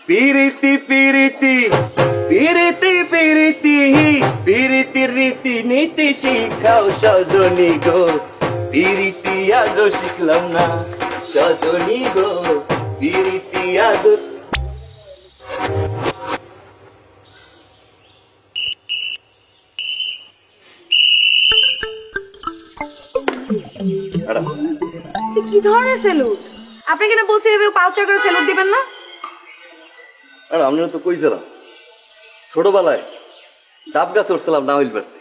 পিরিতি পিরিতি পিরিতি পিরিতি পিরিতির রীতি নীতি শিখাও সজনী গো পিরিতি আজও শিখলাম না সজনী গো পিরিতি আজও কি ধরনের সেলুট? আপনি কিনা বলছেন এভাবে পাউচা করে সেলুট দিবেন না? আর আমরা তো কইছিলাম ছোটবেলায় ডাব গাছ উঠছিলাম না হইল পারতে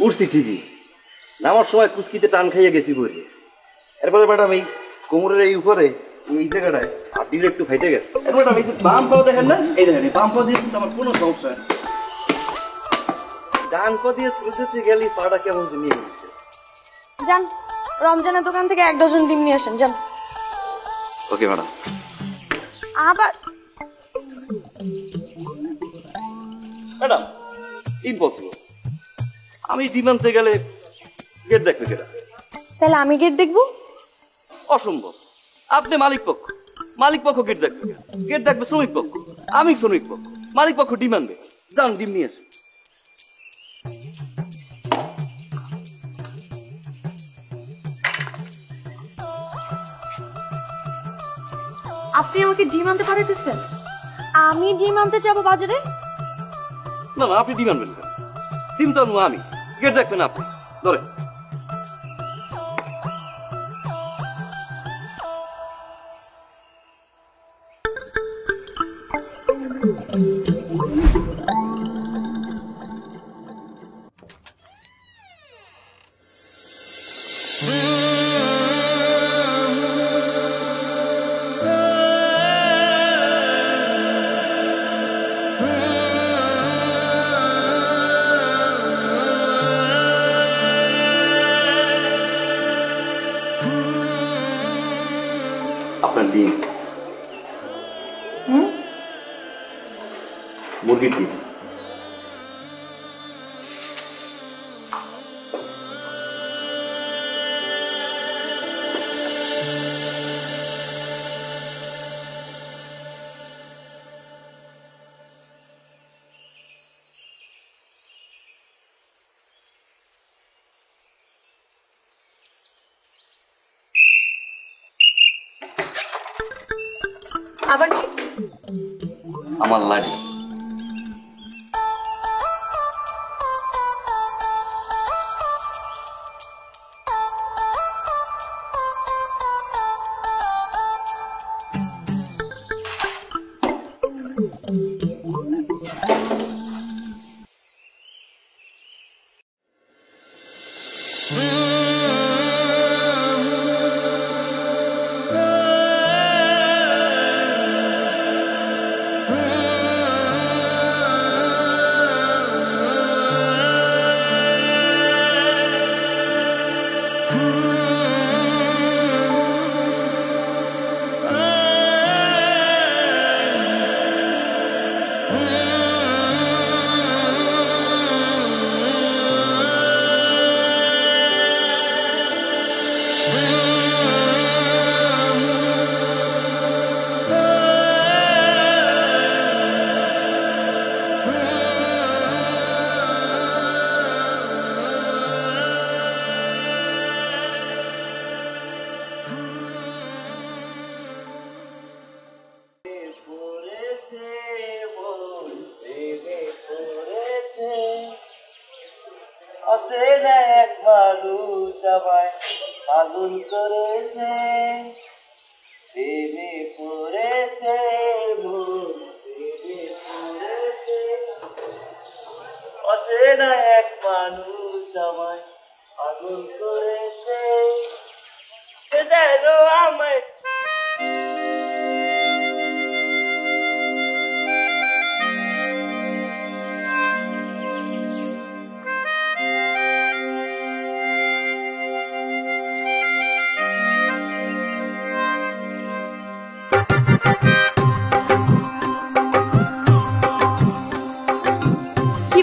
উঠছি ঠিকই নামার সময় কুচকিতে টান খাইয়া গেছি বলে এরপরে ম্যাডাম এই কোমরের এই উপরে এই জায়গাটায় হাতির একটু ফাইটে গেছে এরপর ম্যাডাম এই যে বাম পাও দেখেন না এই দেখেন বাম পা দিয়ে কিন্তু আমার কোনো সমস্যা নেই ডান পা দিয়ে সুলঝেতে গেলি পাটা কেমন নিয়ে গেছে যান রমজানের দোকান থেকে 1 ডজন ডিম নিয়ে আসেন যান। Okay madam. আবার ম্যাডাম ইম্পসিবল আমি ডিম আনতে গেলে গেট দেখবে কেটা তাহলে আমি গেট দেখবো? অসম্ভব আপনি মালিক পক্ষ গেট দেখবে গেট দেখবে শ্রমিক পক্ষ আমি শ্রমিক পক্ষ মালিক পক্ষ ডিম আনবে যান ডিম নিয়ে আসে আপনি আমাকে ডিম আনতে পাঠাইতেছেন? আমি ডিম আনতে যাবো বাজারে? না না আপনি ডিম আনবেন কেন ডিম তো আনবো আমি গেট দেখবেন আপনি ধরে আপনার ডিম মুরগির ডিম আবার আমার লাড়ি এক মানুষ আমায় পাগল করেছে প্রেমে পড়েছে অচেনা এক মানুষ আমায় পাগল করেছে সে যেন আমায়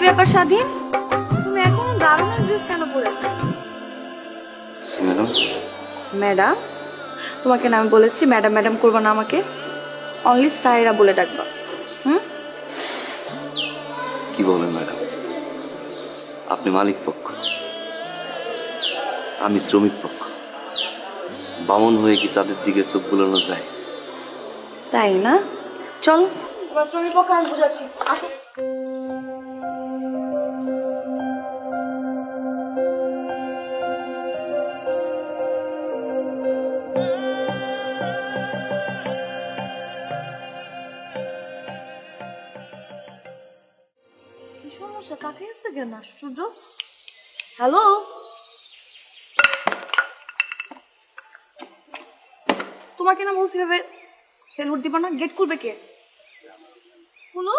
ব্যাপার স্বাধীন তুমি এখনো দারুণ ড্রেস কেন পরেছো? ম্যাডাম ম্যাডাম তোমাকে না আমি বলেছি ম্যাডাম ম্যাডাম করবো না আমাকে? অনলি সাইরা বলে ডাকবা। হুম? কি বলেন ম্যাডাম? আপনি মালিক পক্ষ, আমি শ্রমিক পক্ষ। বামন হয়ে কি চাঁদের দিকে চোখ বুলানো যায়? তাই না? চল তোমার শ্রমিক পক্ষ আমি বুঝাচ্ছি, আসো। কি সমস্যা, তাকে এসে কেন? আশ্চর্য। হ্যালো, তোমাকে না বলছি ভাবে সেলুট দিবা না? গেট খুলবে কে? হলো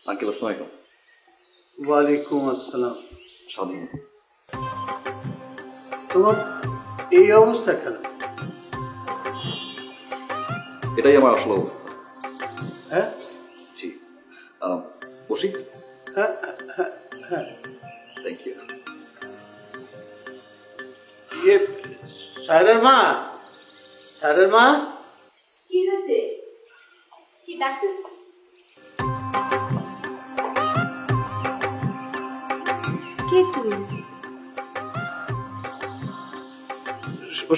আঙ্কেল আসসালামু আলাইকুম। ওয়ালাইকুম আসসালাম। স্বাধীন, তোমার এই অবস্থা কেন? এটাই আমার আসল অবস্থা। হ্যাঁ জি, বসি। হ্যাঁ হ্যাঁ হ্যাঁ। Thank you. ইয়ে স্যারের মা, স্যারের মা। কি হয়েছে? কি ডাকতেছ? কে তুমি?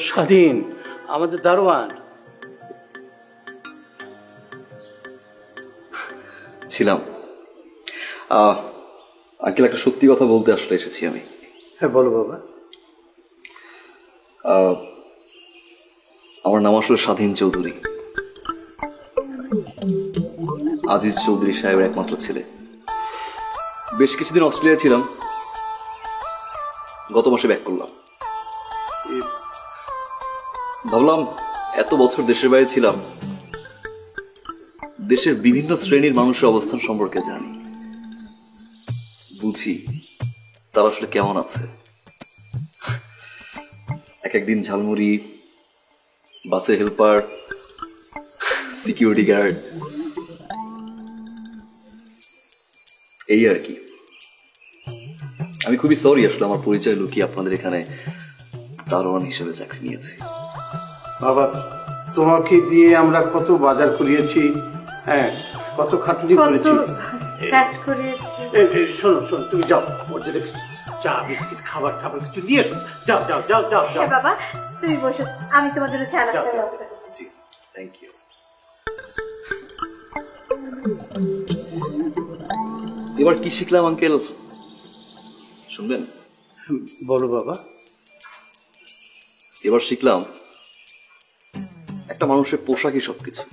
স্বাধীন, আমাদের দারোয়ান। ছিলাম। আঙ্কেল একটা সত্যি কথা বলতে আসলে এসেছি আমি। হ্যাঁ বলো বাবা। আমার নাম আসলে স্বাধীন চৌধুরী, আজিজ চৌধুরী সাহেবের একমাত্র ছেলে। বেশ কিছুদিন অস্ট্রেলিয়া ছিলাম, গত মাসে ব্যাক করলাম। ভাবলাম এত বছর দেশের বাইরে ছিলাম, দেশের বিভিন্ন শ্রেণীর মানুষের অবস্থান সম্পর্কে জানি, বুঝি তারা আসলে কেমন আছে। এক একদিন ঝালমুড়ি, বাসের হেল্পার, সিকিউরিটি গার্ড, এই আর কি। আমি খুবই সরি আসলে আমার পরিচয় লুকিয়ে আপনাদের এখানে দারোয়ান হিসেবে চাকরি নিয়েছি। বাবা, তোমাকে দিয়ে আমরা কত বাজার করিয়েছি, হ্যাঁ কত খাটুনি করেছি। কাজ করিয়েছি। শোনো শোনো, তুমি যাও, ওর জন্য চা বিস্কিট খাবার খাবার কিছু নিয়ে এসো। যাও যাও যাও যাও যাও। বাবা তুমি বসো, আমি তোমার জন্য চা নাস্তার ব্যবস্থা করছি। জি, থ্যাংক ইউ। এবার কি শিখলাম আঙ্কেল শুনবেন? বলো বাবা। এবার শিখলাম একটা মানুষের পোশাকই সবকিছু।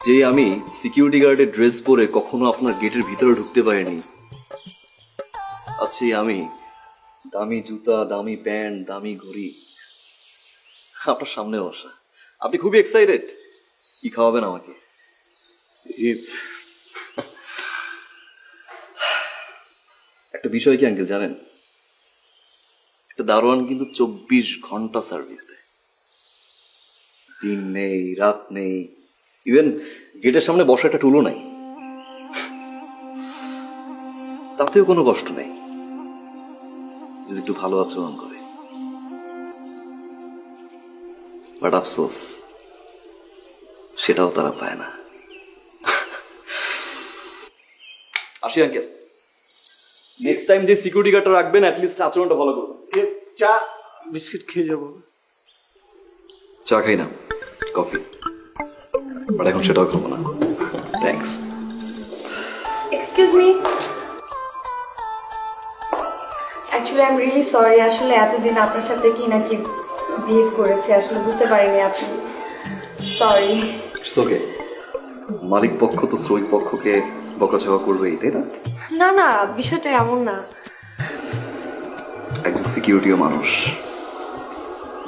যে আমি সিকিউরিটি গার্ডের ড্রেস পরে কখনো আপনার গেটের ভিতরে ঢুকতে পারিনি, আছি আমি দামি জুতা, দামি প্যান্ট, দামি ঘড়ি আপনার সামনে বসা। আপনি খুবই এক্সাইটেড, কি খাওয়াবেন আমাকে? একটা বিষয় কি আঙ্কেল জানেন, দারোয়ান কিন্তু 24 ঘন্টা সার্ভিস দেয়, দিন নেই রাত নেই, ইভেন গেটের সামনে বসা একটা টুলও নাই, তাতেও কোনো কষ্ট নেই যদি একটু ভালো আচরণ করে। বাট আফসোস সেটাও তারা পায় না। আসি আঙ্কেল, নেক্সট টাইম যে সিকিউরিটি গার্ডটা রাখবেন অ্যাটলিস্ট আচরণটা ভালো করবেন। চা বিস্কিট খেয়ে যাবো। চা খাই না, কফি, বাট এখন সেটাও খাবো না। Thanks. Excuse me, actually I am really sorry. আসলে এতদিন আপনার সাথে কি নাকি বিহেভ করেছি, আসলে বুঝতে পারিনি আপনি। সরি। ইটস ওকে, মালিক পক্ষ তো শ্রমিক পক্ষকে বকাঝকা করবেই, তাই না? না না, বিষয়টা এমন না। একজন সিকিউরিটিও মানুষ,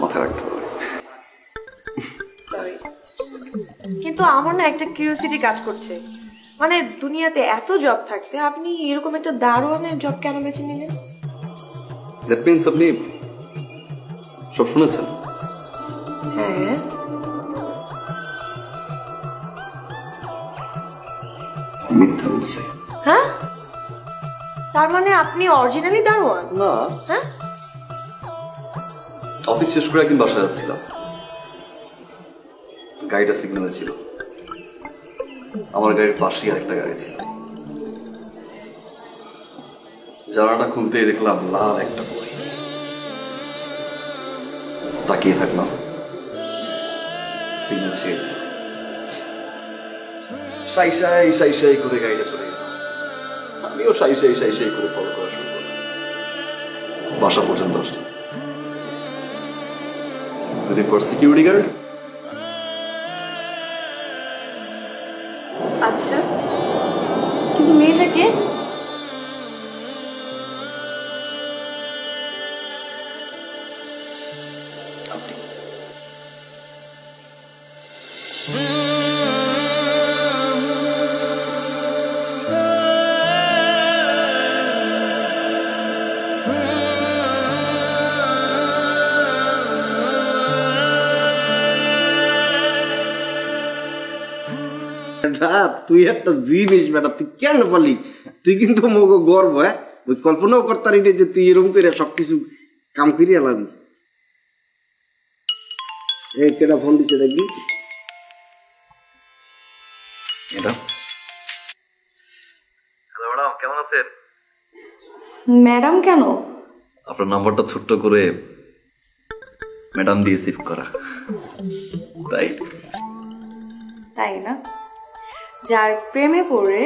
মাথায় রাখতে হবে। সরি, কিন্তু আমার না একটা কিউরিওসিটি কাজ করছে। মানে দুনিয়াতে এত জব থাকতে আপনি এরকম একটা দারোয়ানের জব কেন বেছে নিলেন? দ্যাট মিন্স আপনি সব শুনেছেন? হ্যাঁ। মিথ্যা বলছে। হ্যাঁ, তার মানে আপনি অরিজিনালি দারোয়ান? না, হ্যাঁ, অফিস শেষ করে একদিন বাসায় যাচ্ছিলাম, গাড়িটা সিগন্যালে ছিল, আমার গাড়ির পাশেই আরেকটা গাড়ি ছিল। জানালাটা খুলতেই দেখলাম লাল একটা বই। তাকিয়ে থাকলাম, সিগন্যাল ছেড়ে সাই সাই সাই সাই করে গাড়িটা চলে গেল। আমিও সাই সাই সাই সাই করে ফলো করা শুরু করলাম, বাসা পর্যন্ত আসলাম। দুদিন পর সিকিউরিটি গার্ড। আচ্ছা, কিন্তু মেয়েটাকে? তুই একটা জিনিস বেটা, তুই কেন পারলি? তুই কিন্তু মগ গর্ব, হ্যাঁ, ওই কল্পনাও করতারি যে তুই এরকম করে সবকিছু কাম করিয়া লাবি। এই কেটা ফোন দিছে দেখবি? এটা হ্যালো ম্যাডাম, কেমন আছেন? ম্যাডাম কেন? আপনার নাম্বারটা ছোট্ট করে ম্যাডাম দিয়ে সেভ করা, তাই। তাই না? যার প্রেমে পড়ে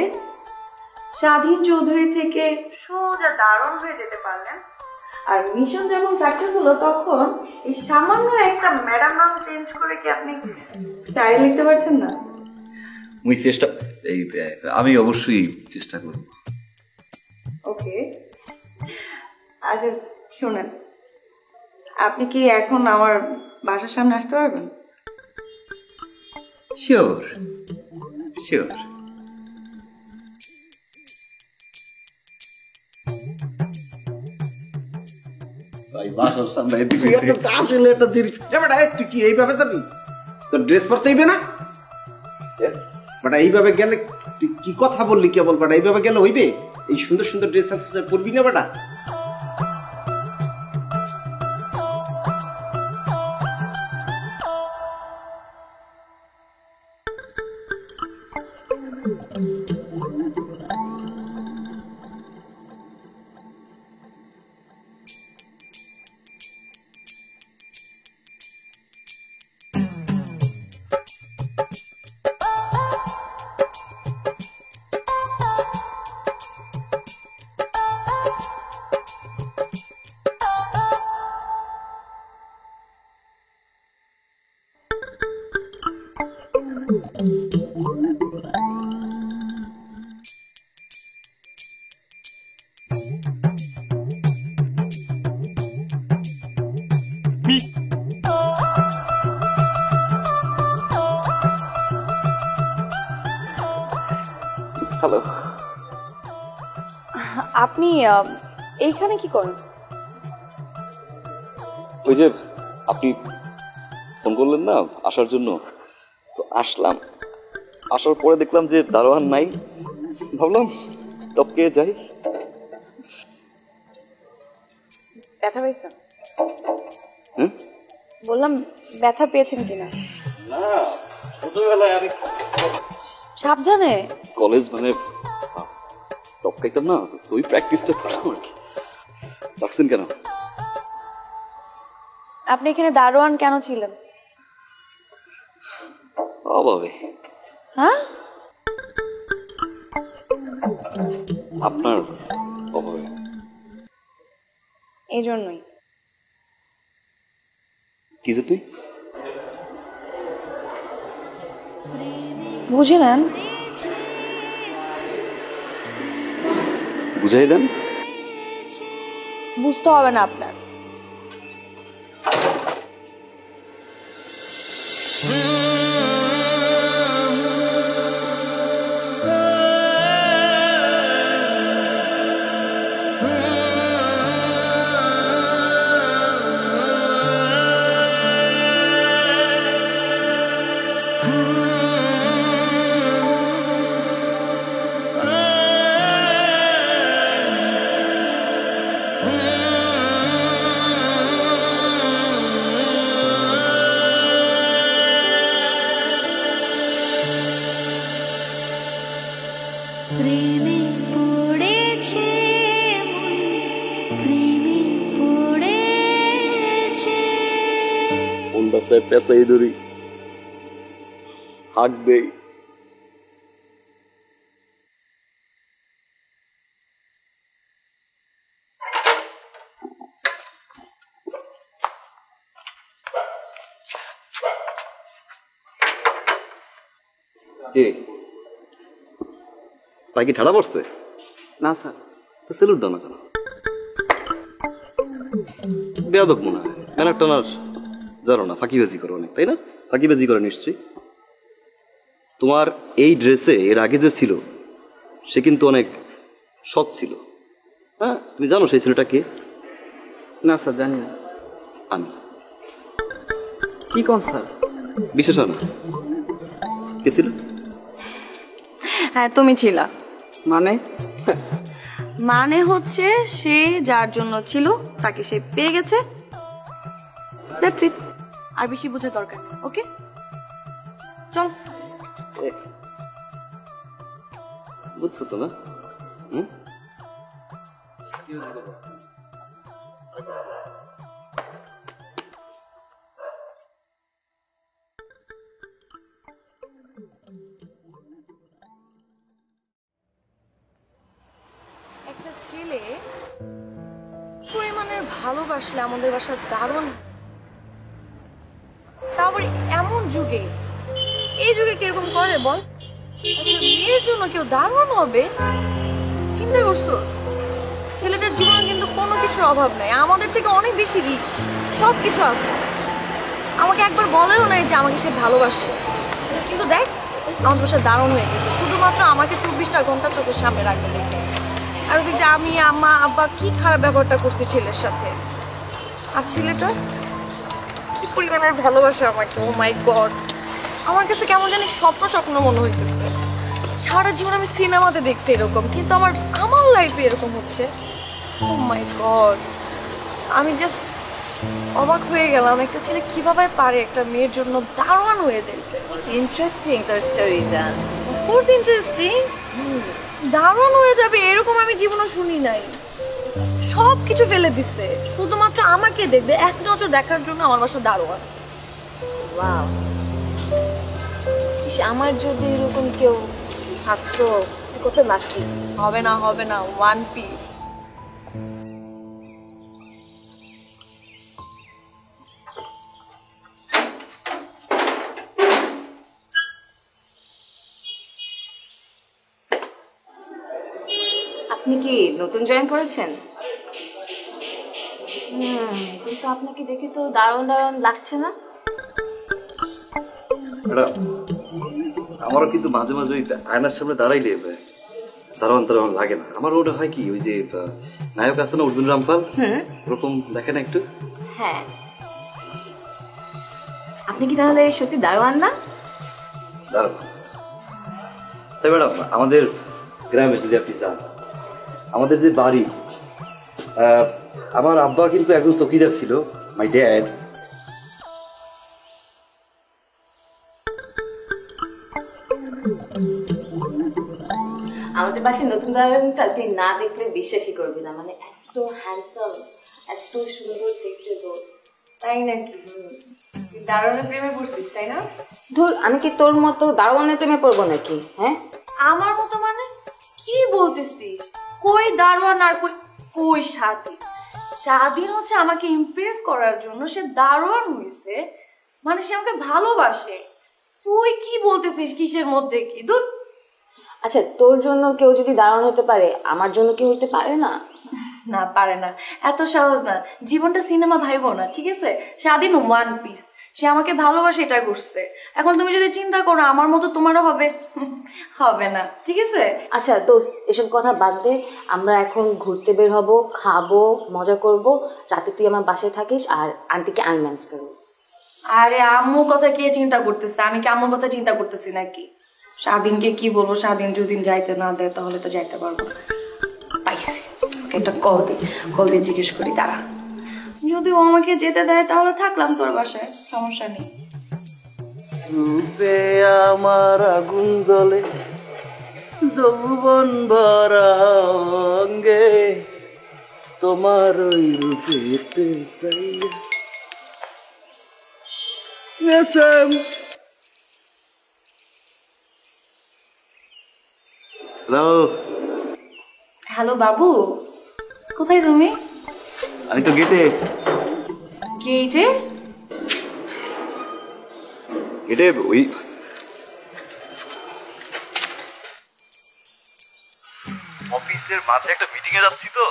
স্বাধীন চৌধুরী থেকে সোজা দারুণ হয়ে যেতে পারলেন, আর মিশন যখন সাকসেস হলো তখন এই সামান্য একটা ম্যাডাম নাম চেঞ্জ করে কি আপনি স্টাইল লিখতে পারছেন না? আমি অবশ্যই চেষ্টা করব। ওকে, আচ্ছা শোনেন, আপনি কি এখন আমার বাসার সামনে আসতে পারবেন? Sure sure. তুই কি এইভাবে যাবি? তোর ড্রেস পরতে হইবে না বেটা? এইভাবে গেলে তুই কি কথা বললি কেবল বেটা? এইভাবে গেলে হইবে? এই সুন্দর সুন্দর ড্রেস পরবি না বেটা? হ্যালো, আপনি এইখানে কি করেন? ওই যে আপনি ফোন করলেন না আসার জন্য, তো আসলাম। আসার পরে দেখলাম যে দারোয়ান নাই, ভাবলাম টপকে যাই। ব্যথা পেয়েছেন? হুম, বললাম ব্যথা পেয়েছেন কিনা। না ছোটবেলায় আমি সাবধানে। কলেজ মানে টপকাইতাম না, ওই প্র্যাকটিসটা করতাম আর কি। রাখছেন কেন? আপনি এখানে দারোয়ান কেন ছিলেন? অভাবে। হ্যাঁ, আপনার অভাবে। এই জন্যই। কি যে তুই বুঝে নেন। বুঝাই দেন। বুঝতে হবে না আপনার। পেঁচাই ধরি, হাঁক দেই। পাখি ঠাড়া পড়ছে না স্যার। তো সেলুট দাও না কেন? বেয়াদব মনে হয়। ব্যানার টানার জানো না, ফাঁকিবাজি করো অনেক, তাই না? ফাঁকিবাজি করো নিশ্চয়ই। তোমার এই ড্রেসে এর আগে যে ছিল সে কিন্তু অনেক সৎ ছিল। হ্যাঁ, তুমি জানো সেই ছেলেটা কে? না স্যার, জানি না। আমি। কি কোন স্যার? বিশেষ হয় না। কে ছিল? হ্যাঁ, তুমি ছিলা। মানে? মানে হচ্ছে সে যার জন্য ছিল তাকে সে পেয়ে গেছে। That's it. আর বেশি বোঝার দরকার নেই। ওকে, চল। বুঝছো তো না? হুম, একটা ছেলে পরিমাণের ভালোবাসলে আমাদের বাসার দারুণ। তারপরে এমন যুগে, এই যুগে কিরকম করে বল? একটা মেয়ের জন্য কেউ দারুণ হবে? চিন্তা করছোস? ছেলেটার জীবনে কিন্তু কোনো কিছুর অভাব নাই, আমাদের থেকে অনেক বেশি রিচ, সব কিছু আছে। আমাকে একবার বলেও নাই যে আমাকে সে ভালোবাসে, কিন্তু দেখ আমাদের বাসা দারুণ হয়ে গেছে শুধুমাত্র আমাকে 24টা ঘন্টা চোখের সামনে রাখবে দেখে। আর ওদিকটা আমি, আম্মা, আব্বা কি খারাপ ব্যবহারটা করছি ছেলের সাথে। আর ছেলেটা কি পরিমাণের ভালোবাসে আমাকে। ও মাই গড, আমার কাছে কেমন জানি স্বপ্ন স্বপ্ন মনে হইতেছে। সারা জীবন আমি সিনেমাতে দেখছি এরকম, কিন্তু আমার লাইফে এরকম হচ্ছে। ও মাই গড, আমি জাস্ট অবাক হয়ে গেলাম। একটা ছেলে কিভাবে পারে একটা মেয়ের জন্য দারুণ হয়ে যেতে। ইন্টারেস্টিং তোর স্টোরিটা। Of course interesting. দারুণ হয়ে যাবে এরকম আমি জীবনে শুনি নাই। সব কিছু ফেলে দিছে শুধুমাত্র আমাকে দেখবে, এক নজর দেখার জন্য আমার বাসা দারোয়ান। ওয়াও, আমার যদি এরকম কেউ থাকতো কত লাকি। হবে না, হবে না, ওয়ান পিস। আপনি কি নতুন জয়েন করেছেন? কিন্তু আপনাকে দেখে তো দারুণ দারুণ লাগছে না। আমারও কিন্তু মাঝে মাঝে ওই আয়নার সামনে দাঁড়াইলে দারোয়ান দারোয়ান লাগে না। আমার ওটা হয় কি, ওই যে নায়ক আছে না অর্জুন রামপাল, ওরকম দেখে না একটু। হ্যাঁ, আপনি কি তাহলে সত্যি দারোয়ান না? দাঁড়ান। তাই ম্যাডাম, আমাদের গ্রামে যদি আপনি চান, আমাদের যে বাড়ি, আমার আব্বা কিন্তু একজন চৌকিদার ছিল, মাই ড্যাড। আমাদের বাসায় নতুন দারোয়ানটা তুই না দেখলে বিশ্বাসই করবি না, মানে এত হ্যান্ডসাম, এত সুন্দর দেখতে তো। তাই নাকি? দারোয়ানের প্রেমে পড়ছিস তাই না? ধুর, আমি কি তোর মতো দারোয়ানের প্রেমে পড়বো নাকি? হ্যাঁ, আমার মতো মানে কি বলতেছিস? কই দারোয়ান আর কই কই স্বাধীন? স্বাধীন হচ্ছে আমাকে ইমপ্রেস করার জন্য সে দারোয়ান হইছে, মানে সে আমাকে ভালোবাসে। তুই কি বলতেছিস? কিসের মধ্যে কি? দূর। আচ্ছা, তোর জন্য কেউ যদি দারোয়ান হতে পারে, আমার জন্য কেউ হতে পারে না? না, পারে না, এত সহজ না। জীবনটা সিনেমা ভাইবো না, ঠিক আছে? স্বাধীন ওয়ান পিস, সে আমাকে ভালোবাসে, এটা করছে। এখন তুমি যদি চিন্তা করো আমার মতো তোমারও হবে, হবে না, ঠিক আছে? আচ্ছা দোস্ত, এসব কথা বাদ দে। আমরা এখন ঘুরতে বের হব, খাবো, মজা করব। রাতে তুই আমার বাসায় থাকিস আর আন্টিকে আমি ম্যানেজ করবো। আরে আম্মুর কথা কে চিন্তা করতেছে? আমি কি আম্মুর কথা চিন্তা করতেছি নাকি? স্বাধীনকে কি বলবো? স্বাধীন যদি যাইতে না দেয় তাহলে তো যাইতে পারবো না। পাইছি, একটা কল দিয়ে জিজ্ঞেস করি, দাঁড়া। যদি ও আমাকে যেতে দেয় তাহলে থাকলাম তোর বাসায়, সমস্যা নেই। রূপে আমার আগুন জ্বলে, যৌবন ভরা অঙ্গে, তোমার ওই রূপেতে চাইয়া। হ্যালো। হ্যালো বাবু, কোথায় তুমি? আমি তো গেটে। গেটে? গেটে ওই অফিসের মাঝে একটা মিটিং এ যাচ্ছি তো,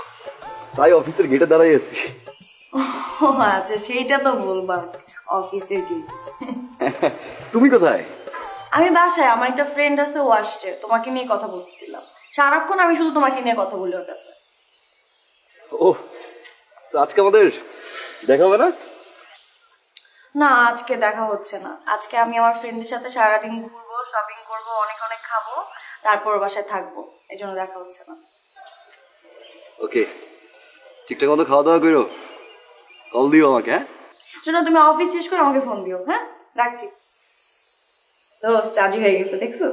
তাই অফিসের গেটে দাঁড়াই আছি। ও আচ্ছা, সেইটা তো বলবা, অফিসের গেট। তুমি কোথায়? আমি বাসায়, আমার একটা ফ্রেন্ড আছে, ও আসছে, তোমাকে নিয়ে কথা বলতেছিলাম। সারাক্ষণ আমি শুধু তোমাকে নিয়ে কথা বলি ওর কাছে। ও, তো আজকে আমাদের দেখা হবে না? না, আজকে দেখা হচ্ছে না। আজকে আমি আমার ফ্রেন্ডের সাথে সারাদিন ঘুরবো, শপিং করবো, অনেক অনেক খাবো, তারপর ওর বাসায় থাকবো, এই জন্য দেখা হচ্ছে না। ওকে, ঠিকঠাক মতো খাওয়া দাওয়া করো, কল দিও আমাকে। হ্যাঁ, শোনো, তুমি অফিস শেষ করে আমাকে ফোন দিও। হ্যাঁ, রাখছি। দোস্ত রাজি হয়ে গেছে, দেখছো?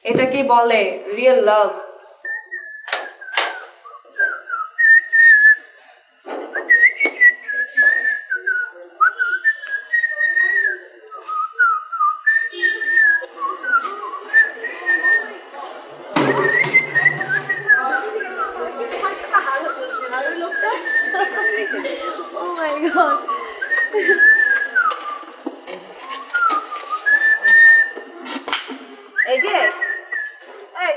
এটা কি বলে real love? Oh my god. এই যে, এই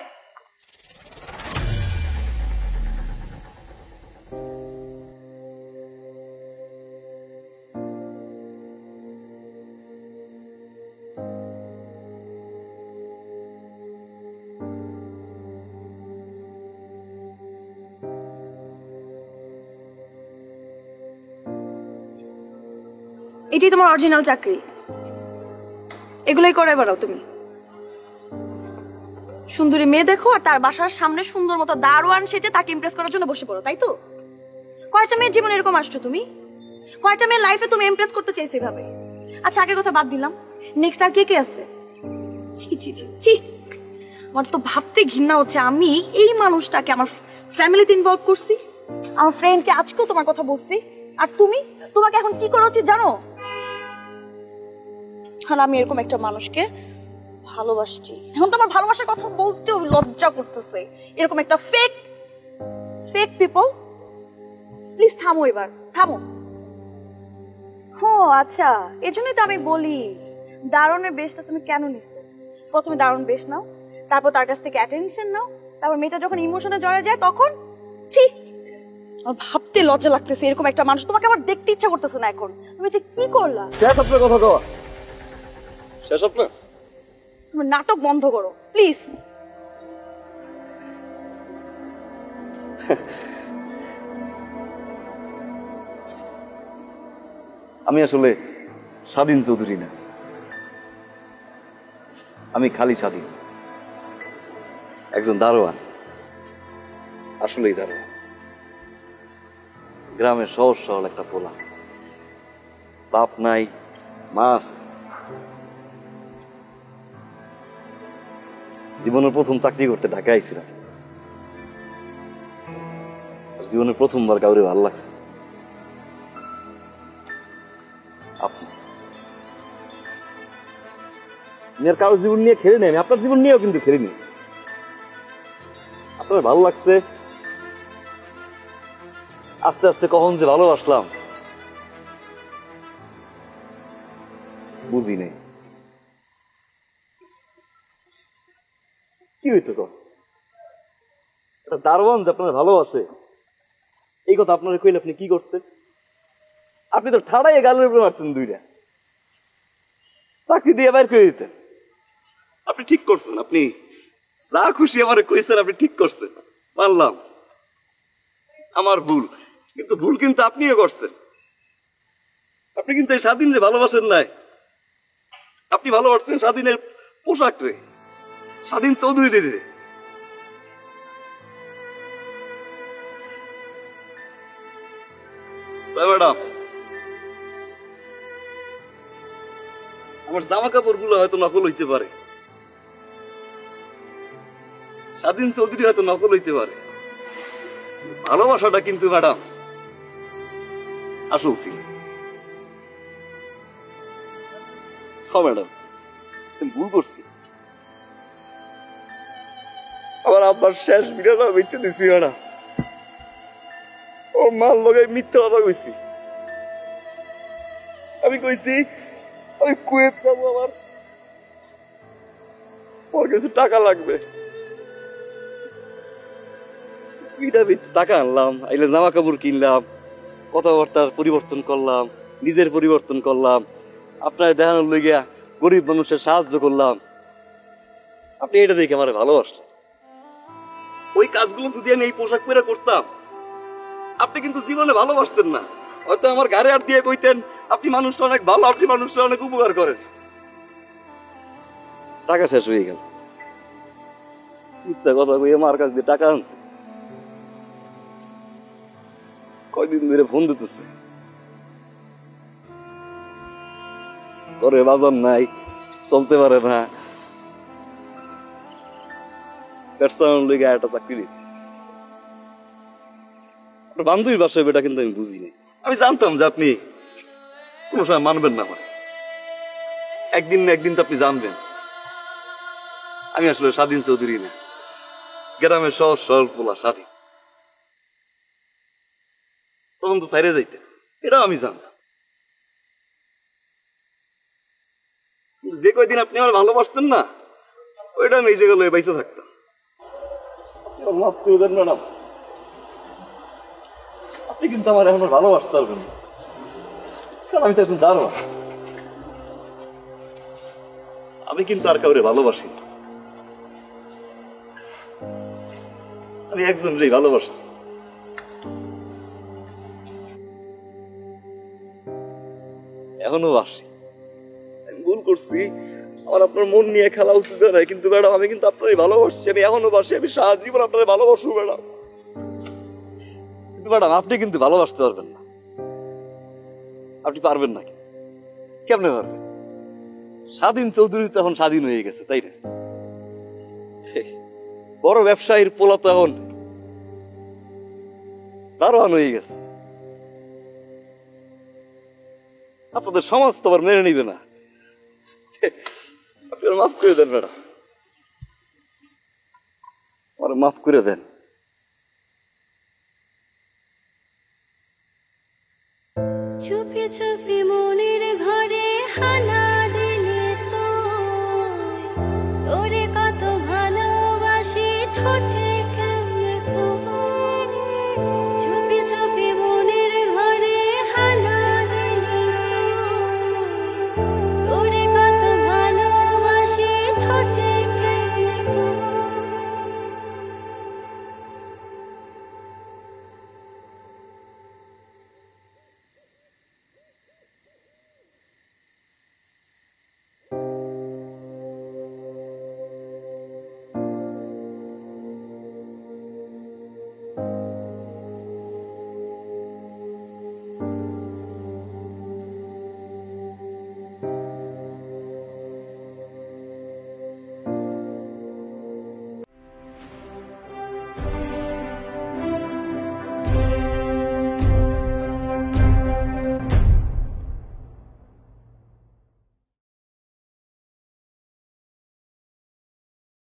এটাই তোমার অরিজিনাল চাকরি? এগুলোই করে বেড়াও তুমি? সুন্দরী মেয়ে দেখো আর তার বাসার সামনে সুন্দর মতো দারোয়ান সেজে তাকে ইমপ্রেস করার জন্য বসে পড়ো, তাই তো? কয়টা মেয়ের জীবনে এরকম আসছো তুমি? কয়টা মেয়ের লাইফে তুমি ইমপ্রেস করতে চাইছো এভাবে? আচ্ছা, আগের কথা বাদ দিলাম, নেক্সট আর কে কে আছে? ছি ছি ছি ছি, আমার তো ভাবতে ঘৃণা হচ্ছে আমি এই মানুষটাকে আমার ফ্যামিলিতে ইনভলভ করছি, আমার ফ্রেন্ডকে আজকেও তোমার কথা বলছি, আর তুমি, তোমাকে এখন কি করা উচিত জানো? আর আমি এরকম একটা মানুষকে ভালোবাসছি, এখন তো আমার ভালোবাসার কথা বলতেও লজ্জা করতেছে। এরকম একটা ফেক পিপল, প্লিজ থামো, এবার থামো। ও আচ্ছা, এজন্যই তো আমি বলি দারুণের বেশটা তুমি কেন নিছো। প্রথমে দারুণ বেশ নাও, তারপর তার কাছ থেকে অ্যাটেনশন নাও, তারপর মেয়েটা যখন ইমোশনে জড়ে যায় তখন ছি, আমার ভাবতে লজ্জা লাগতেছে। এরকম একটা মানুষ তোমাকে আমার দেখতে ইচ্ছা করতেছে না এখন। তুমি এটা কি করলা? শেষ আপনার কথা কওয়া শেষ আপনার। তুমি নাটক বন্ধ করো প্লিজ। আমি আসলে স্বাধীন চৌধুরী না, আমি খালি স্বাধীন, একজন দারোয়ান, আসলেই দারোয়ান, গ্রামের সহজ সরল একটা পোলা, বাপ নাই মা আছে। জীবনের প্রথম চাকরি করতে ঢাকা আইছিলাম, জীবনের প্রথমবার কাউরে ভালো লাগছে আপনি। আর কারোর জীবন নিয়ে খেলে নেই, আমি আপনার জীবন নিয়েও কিন্তু খেলিনি। আপনার ভালো লাগছে, আস্তে আস্তে কখন যে ভালোবাসলাম বুঝি নেই। কি হইতো কখন একটা দারোয়ান যে আপনার ভালোবাসে এই কথা আপনারা কইলে আপনি কি করতেন? আপনি তো ঠাড়াইয়ে গালের উপরে মারতেন দুইটা, চাকরি দিয়ে বাইর করে দিতেন। আপনি ঠিক করছেন, আপনি যা খুশি আমার কইছেন আপনি ঠিক করছেন, মানলাম আমার ভুল, কিন্তু ভুল কিন্তু আপনিও করছেন। আপনি কিন্তু এই স্বাধীনরে ভালোবাসেন নাই, আপনি ভালোবাসছেন স্বাধীনের পোশাক রে, স্বাধীন চৌধুরী রে। ম্যাডাম, আমার জামা কাপড় গুলো হয়তো নকল হইতে পারে, স্বাধীন চৌধুরী হয়তো নকল হইতে পারে, ভালোবাসাটা কিন্তু ম্যাডাম আসল ছিল। হ্যাঁ ম্যাডাম, ভুল করছি, আমার আব্বার শেষ বিড়াটা বেঁচে দিছি ম্যাডাম, ও মাল লগে মিথ্যা কথা কইছি। আমি কইছি আমি কুয়েত যাবো, আমার কিছু টাকা লাগবে, টাকা আনলাম, আইলে জামা কাপড় কিনলাম, কথাবার্তার পরিবর্তন করলাম, নিজের পরিবর্তন করলাম, আপনার দেখানোর লইগিয়া গরিব মানুষের সাহায্য করলাম। আপনি এটা দেখে আমার ভালোবাসলেন। ওই কাজগুলো যদি আমি এই পোশাক পরে করতাম আপনি কিন্তু জীবনে ভালোবাসতেন না, হয়তো আমার গাড়ি আর দিয়ে কইতেন আপনি মানুষটা অনেক ভালো, আপনি মানুষটা অনেক উপকার করেন। টাকা শেষ হয়ে গেল, মিথ্যা কথা কই আমার কাছ দিয়ে টাকা আনছে, কয়দিন ধরে ফোন দিতেছে, ঘরে বাজার নাই, চলতে পারে না, একটা চাকরি দিয়েছি। বান্ধবীর বাসায় বেটা কিন্তু আমি বুঝিনি, আমি জানতাম যে আপনি কোনো সময় মানবেন না, আমার একদিন না একদিন তো আপনি জানবেন আমি আসলে স্বাধীন চৌধুরী না, গ্রামের সহজ সরল পোলা স্বাধীন। তখন তো সাইরে যাইতে, এটাও আমি জানতাম। যে কয়দিন আপনি আমার ভালোবাসতেন না, ওইটা আমি এই জায়গায় লয়ে বাইসে থাকতাম। মাফ করে দেন ম্যাডাম, আপনি কিন্তু আমার এখন ভালোবাসতে পারবেন না, কারণ আমি তো একজন দারোয়ান, আমি কিন্তু আর কাউরে ভালোবাসি, আমি একজনকেই ভালোবাসি। এখনো বাসি, আমি ভুল করছি, আমার আপনার মন নিয়ে খেলা উচিত নয়, কিন্তু ম্যাডাম আমি কিন্তু আপনারই ভালোবাসছি, আমি এখনো বাসি, আমি সারা জীবন আপনার ভালোবাসবো ম্যাডাম। কিন্তু ম্যাডাম আপনি কিন্তু ভালোবাসতে পারবেন না, আপনি পারবেন না, কেমনে পারবেন? স্বাধীন চৌধুরী তো এখন স্বাধীন হয়ে গেছে, তাই না? বড় ব্যবসায়ীর পোলা তো এখন দারোয়ান হয়ে গেছে, আপনাদের সমাজ তো আবার মেনে নিবে না। আপনারা মাফ করে দেন ম্যাডাম, আমার মাফ করে দেন। চুপি চুপি মনে